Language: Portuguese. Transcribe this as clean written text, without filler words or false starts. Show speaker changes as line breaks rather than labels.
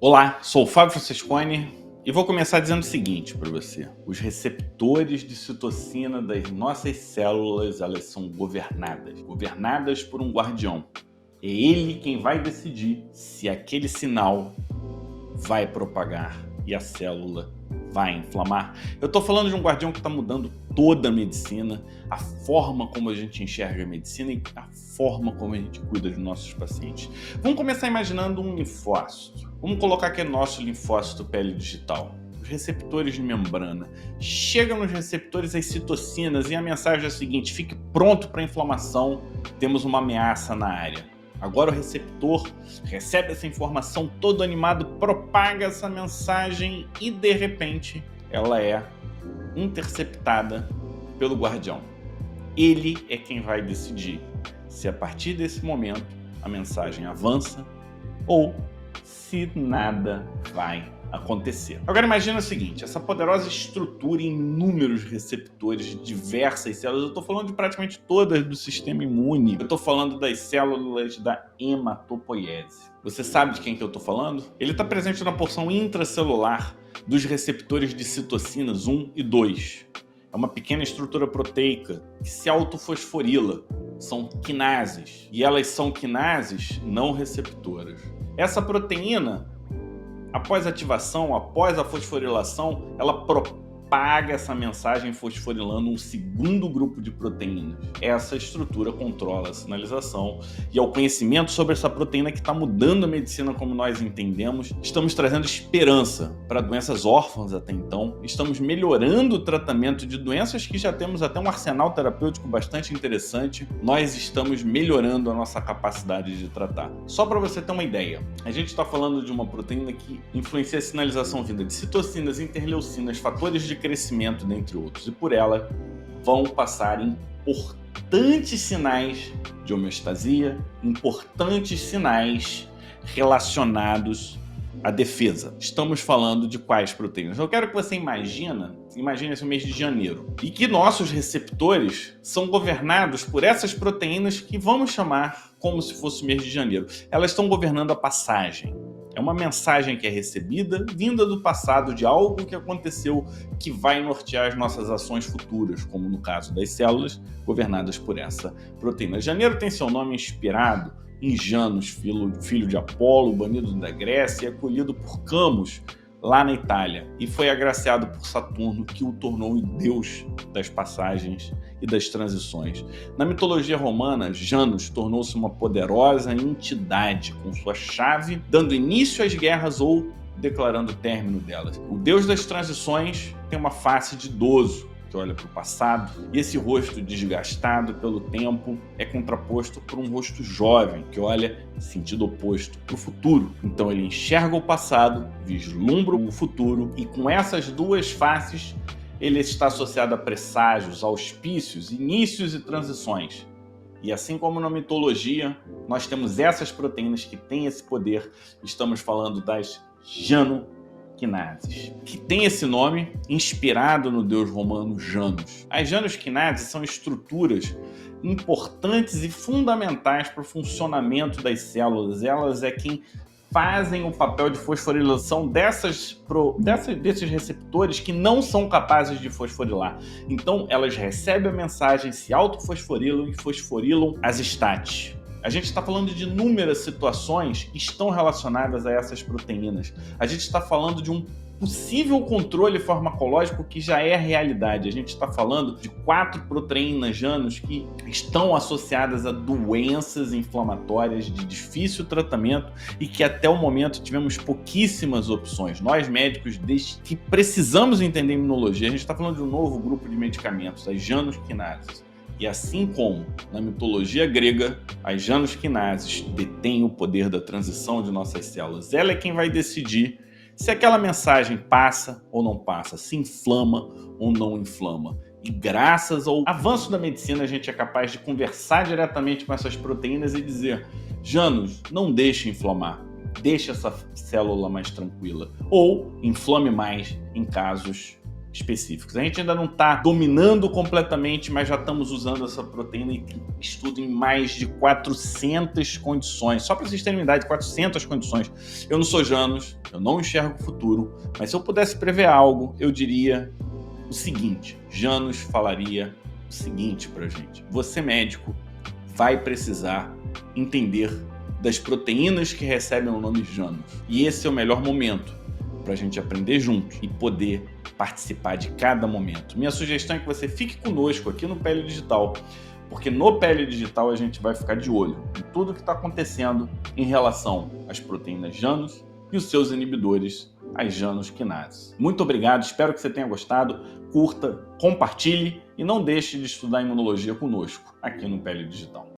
Olá, sou o Fábio Francesconi e vou começar dizendo o seguinte para você. Os receptores de citocina das nossas células, elas são governadas por um guardião. É ele quem vai decidir se aquele sinal vai propagar e a célula vai inflamar. Eu estou falando de um guardião que está mudando toda a medicina, a forma como a gente enxerga a medicina e a forma como a gente cuida dos nossos pacientes. Vamos começar imaginando um linfócito. Vamos colocar aqui nosso linfócito pele digital. Os receptores de membrana. Chegam nos receptores as citocinas e a mensagem é a seguinte: fique pronto para a inflamação, temos uma ameaça na área. Agora o receptor recebe essa informação todo animado, propaga essa mensagem e de repente ela é interceptada pelo guardião. Ele é quem vai decidir se a partir desse momento a mensagem avança ou se nada vai acontecer. Agora imagina o seguinte, essa poderosa estrutura em inúmeros receptores de diversas células, eu estou falando de praticamente todas do sistema imune, eu estou falando das células da hematopoiese. Você sabe de quem que eu estou falando? Ele está presente na porção intracelular dos receptores de citocinas 1 e 2. É uma pequena estrutura proteica que se autofosforila. São quinases. E elas são quinases não receptoras. Essa proteína, após a ativação, após a fosforilação, ela propaga essa mensagem fosforilando um segundo grupo de proteínas. Essa estrutura controla a sinalização e é o conhecimento sobre essa proteína que está mudando a medicina como nós entendemos. Estamos trazendo esperança para doenças órfãs até então. Estamos melhorando o tratamento de doenças que já temos até um arsenal terapêutico bastante interessante. Nós estamos melhorando a nossa capacidade de tratar. Só para você ter uma ideia, a gente está falando de uma proteína que influencia a sinalização vinda de citocinas, interleucinas, fatores de crescimento, dentre outros, e por ela vão passar importantes sinais de homeostasia, importantes sinais relacionados à defesa. Estamos falando de quais proteínas? Eu quero que você imagine esse mês de janeiro, e que nossos receptores são governados por essas proteínas que vamos chamar como se fosse o mês de janeiro. Elas estão governando a passagem. É uma mensagem que é recebida, vinda do passado, de algo que aconteceu, que vai nortear as nossas ações futuras, como no caso das células governadas por essa proteína. Janeiro tem seu nome inspirado em Janus, filho de Apolo, banido da Grécia e acolhido por Camus, lá na Itália, e foi agraciado por Saturno, que o tornou o deus das passagens e das transições. Na mitologia romana, Janus tornou-se uma poderosa entidade com sua chave, dando início às guerras ou declarando o término delas. O deus das transições tem uma face de idoso, que olha para o passado, e esse rosto desgastado pelo tempo é contraposto por um rosto jovem, que olha em sentido oposto para o futuro. Então ele enxerga o passado, vislumbra o futuro, e com essas duas faces ele está associado a presságios, auspícios, inícios e transições. E assim como na mitologia, nós temos essas proteínas que têm esse poder, estamos falando das janus-quinases, que tem esse nome inspirado no deus romano Janus. As janus-quinases são estruturas importantes e fundamentais para o funcionamento das células. Elas é quem fazem o papel de fosforilação desses receptores que não são capazes de fosforilar. Então elas recebem a mensagem, se autofosforilam e fosforilam as estáticas. A gente está falando de inúmeras situações que estão relacionadas a essas proteínas. A gente está falando de um possível controle farmacológico que já é realidade. A gente está falando de 4 proteínas Janus que estão associadas a doenças inflamatórias de difícil tratamento e que até o momento tivemos pouquíssimas opções. Nós médicos que precisamos entender imunologia, a gente está falando de um novo grupo de medicamentos, as janus-quinases. E assim como na mitologia grega, as janus-quinases detêm o poder da transição de nossas células. Ela é quem vai decidir se aquela mensagem passa ou não passa, se inflama ou não inflama. E graças ao avanço da medicina, a gente é capaz de conversar diretamente com essas proteínas e dizer: Janus, não deixe inflamar, deixe essa célula mais tranquila. Ou inflame mais em casos específicos. A gente ainda não está dominando completamente, mas já estamos usando essa proteína em estudo em mais de 400 condições. Só para vocês terem uma ideia, 400 condições. Eu não sou Janus, eu não enxergo o futuro, mas se eu pudesse prever algo, eu diria o seguinte: Janus falaria o seguinte pra gente: você, médico, vai precisar entender das proteínas que recebem o nome Janus. E esse é o melhor momento para a gente aprender junto e poder participar de cada momento. Minha sugestão é que você fique conosco aqui no Pele Digital, porque no Pele Digital a gente vai ficar de olho em tudo que está acontecendo em relação às proteínas Janus e os seus inibidores, as Janus quinases. Muito obrigado, espero que você tenha gostado. Curta, compartilhe e não deixe de estudar imunologia conosco aqui no Pele Digital.